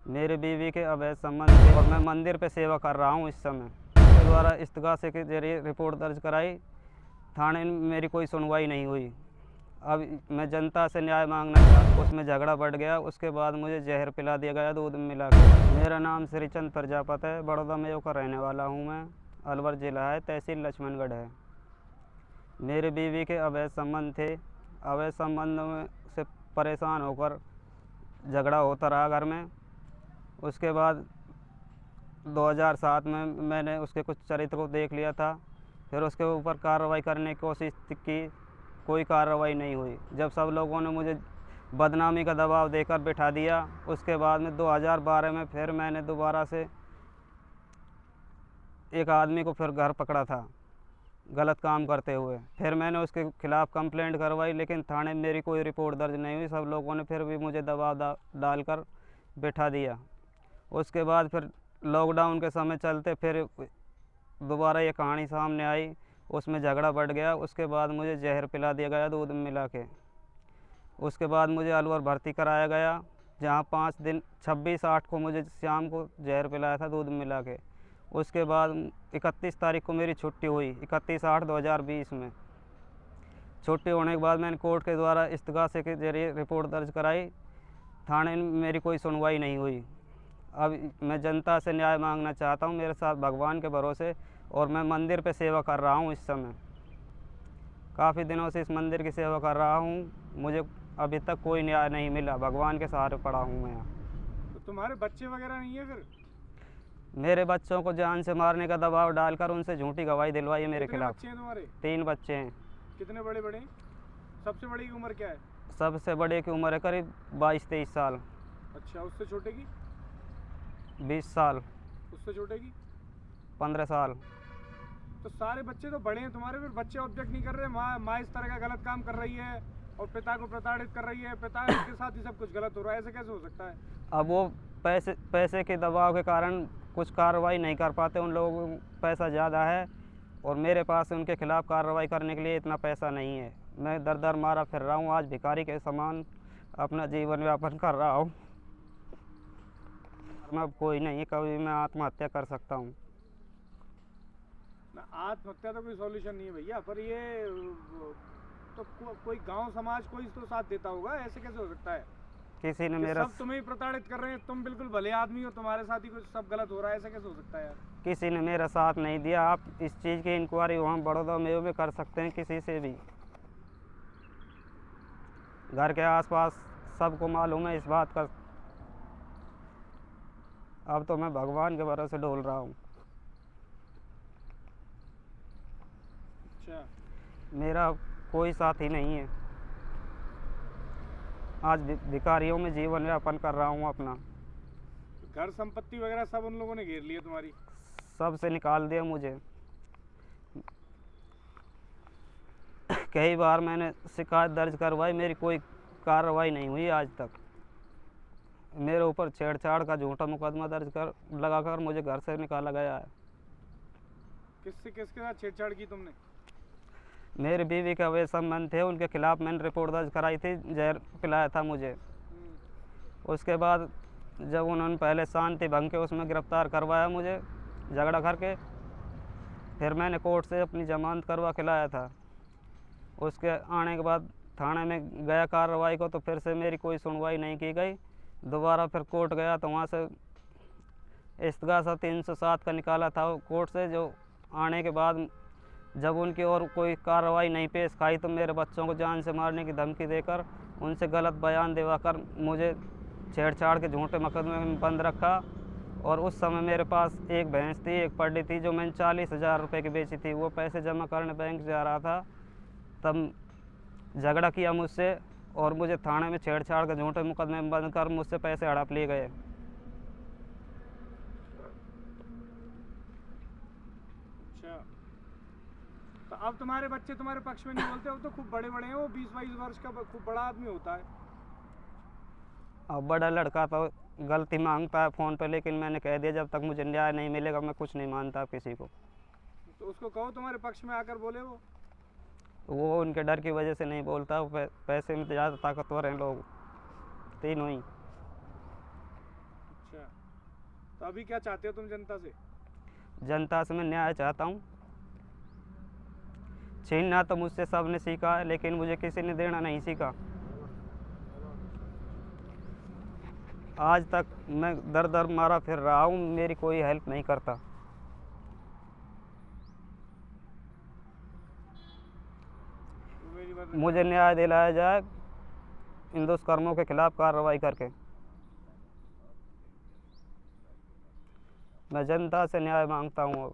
मेरे बीवी के अवैध संबंध थे और मैं मंदिर पे सेवा कर रहा हूँ इस समय। उसके द्वारा इस्तगासे के जरिए रिपोर्ट दर्ज कराई, थाने में मेरी कोई सुनवाई नहीं हुई। अब मैं जनता से न्याय मांगना चाहता, उसमें झगड़ा बढ़ गया। उसके बाद मुझे जहर पिला दिया गया दूध में मिला के। मेरा नाम श्रीचंद प्रजापत है, बड़ौदा मेयो का रहने वाला हूँ मैं। अलवर जिला है, तहसील लक्ष्मणगढ़ है। मेरे बीवी के अवैध संबंध थे। अवैध संबंध में से परेशान होकर झगड़ा होता रहा घर में। उसके बाद 2007 में मैंने उसके कुछ चरित्र को देख लिया था। फिर उसके ऊपर कार्रवाई करने की कोशिश की, कोई कार्रवाई नहीं हुई। जब सब लोगों ने मुझे बदनामी का दबाव देकर बिठा दिया, उसके बाद में 2012 में फिर मैंने दोबारा से एक आदमी को फिर घर पकड़ा था गलत काम करते हुए। फिर मैंने उसके खिलाफ़ कंप्लेंट करवाई, लेकिन थाने में मेरी कोई रिपोर्ट दर्ज नहीं हुई। सब लोगों ने फिर भी मुझे दबाव डालकर बिठा दिया। उसके बाद फिर लॉकडाउन के समय चलते फिर दोबारा ये कहानी सामने आई, उसमें झगड़ा बढ़ गया। उसके बाद मुझे जहर पिला दिया गया दूध में मिला के। उसके बाद मुझे अलवर भर्ती कराया गया, जहाँ 5 दिन 26/8 को मुझे शाम को जहर पिलाया था दूध में मिला के। उसके बाद 31 तारीख को मेरी छुट्टी हुई, 31/8/2020 में। छुट्टी होने के बाद मैंने कोर्ट के द्वारा इस्तगासे के जरिए रिपोर्ट दर्ज कराई, थाने में मेरी कोई सुनवाई नहीं हुई। अब मैं जनता से न्याय मांगना चाहता हूँ, मेरे साथ भगवान के भरोसे, और मैं मंदिर पे सेवा कर रहा हूँ इस समय। काफ़ी दिनों से इस मंदिर की सेवा कर रहा हूँ, मुझे अभी तक कोई न्याय नहीं मिला। भगवान के सहारे पड़ा हूँ मैं यहाँ। तो तुम्हारे बच्चे वगैरह नहीं है फिर? मेरे बच्चों को जान से मारने का दबाव डालकर उनसे झूठी गवाही दिलवाई है मेरे कितने खिलाफ। बच्चे हैं तुम्हारे? 3 बच्चे हैं। कितने बड़े बड़े हैं? सबसे बड़ी की उम्र क्या है? सबसे बड़े की उम्र है करीब 22-23 साल। अच्छा, उससे छोटे की? 20 साल। उससे छोटे की? 15 साल। तो सारे बच्चे तो बड़े हैं तुम्हारे, फिर बच्चे ऑब्जेक्ट नहीं कर रहे? माँ इस तरह का गलत काम कर रही है और पिता को प्रताड़ित कर रही है, पिता के साथ ही सब कुछ गलत हो रहा है, ऐसे कैसे हो सकता है? अब वो पैसे के दबाव के कारण कुछ कार्रवाई नहीं कर पाते। उन लोगों को पैसा ज़्यादा है और मेरे पास उनके खिलाफ़ कार्रवाई करने के लिए इतना पैसा नहीं है। मैं दर दर मारा फिर रहा हूँ, आज भिखारी के समान अपना जीवन यापन कर रहा हूँ। मैं अब कोई नहीं है, कभी मैं आत्महत्या कर सकता हूँ। ना, आत्महत्या तो कोई सॉल्यूशन नहीं है भैया, पर ये तो कोई गांव समाज कोई तो साथ देता होगा, ऐसे कैसे हो सकता है? किसी ने कि मेरा सब तुम्हें ही प्रताड़ित कर रहे हैं, तुम बिल्कुल भले आदमी हो, तुम्हारे साथ ही कुछ सब गलत हो रहा है, ऐसे कैसे हो सकता है यार? किसी ने मेरा साथ नहीं दिया। आप इस चीज़ की इंक्वायरी वहाँ बड़ौदा मेयो में कर सकते हैं, किसी से भी। घर के आसपास सबको मालूम है इस बात का। अब तो मैं भगवान के भरोसे डोल रहा हूँ। अच्छा, मेरा कोई साथी नहीं है। आज भिखारियों में जीवन यापन कर रहा हूँ अपना। तो घर संपत्ति वगैरह सब उन लोगों ने घेर लिया तुम्हारी? सब से निकाल दिया मुझे। कई बार मैंने शिकायत दर्ज करवाई, मेरी कोई कार्रवाई नहीं हुई आज तक। मेरे ऊपर छेड़छाड़ का झूठा मुकदमा दर्ज कर लगाकर मुझे घर से निकाला गया है। किसके साथ छेड़छाड़ की तुमने? मेरे बीवी के अवैध संबंध थे, उनके खिलाफ मैंने रिपोर्ट दर्ज कराई थी, जहर पिलाया था मुझे। उसके बाद जब उन्होंने पहले शांति भंग के उसमें गिरफ़्तार करवाया मुझे झगड़ा करके, फिर मैंने कोर्ट से अपनी जमानत करवा के लाया था। उसके आने के बाद थाने में गया कार्रवाई को, तो फिर से मेरी कोई सुनवाई नहीं की गई। दोबारा फिर कोर्ट गया तो वहाँ से इस्तगासा 307 का निकाला था कोर्ट से, जो आने के बाद जब उनकी और कोई कार्रवाई नहीं पेश खाई, तो मेरे बच्चों को जान से मारने की धमकी देकर, उनसे गलत बयान दिलवाकर मुझे छेड़छाड़ के झूठे मुकदमे में बंद रखा। और उस समय मेरे पास एक भैंस थी, एक पड्डी थी, जो मैंने 40,000 रुपये की बेची थी। वो पैसे जमा करने बैंक जा रहा था, तब झगड़ा किया मुझसे और मुझे थाने में छेड़छाड़ के झूठे मुकदमे में बंद कर मुझसे पैसे हड़प लिए गए। अच्छा, तो अब तुम्हारे बच्चे तुम्हारे पक्ष में नहीं बोलते? अब तो खूब बड़े बड़े हैं, वो 20-22 वर्ष का खूब बड़ा आदमी होता है। अब बड़ा लड़का तो गलती मांगता है फ़ोन पे, लेकिन मैंने कह दिया जब तक मुझे न्याय नहीं मिलेगा मैं कुछ नहीं मानता किसी को। तो उसको कहो तुम्हारे पक्ष में आकर बोले वो उनके डर की वजह से नहीं बोलता। पैसे में ज़्यादा ताकतवर हैं लोग, तीनों ही। अच्छा। अच्छा, तो अभी क्या चाहते हो तुम जनता से? जनता से मैं न्याय चाहता हूँ। छीनना तो मुझसे सबने सीखा है, लेकिन मुझे किसी ने देना नहीं सीखा। आज तक मैं दर दर मारा फिर रहा हूँ, मेरी कोई हेल्प नहीं करता। तो मेरी बात मुझे न्याय दिलाया जाए इन दुष्कर्मों के खिलाफ कार्रवाई करके। मैं जनता से न्याय मांगता हूँ।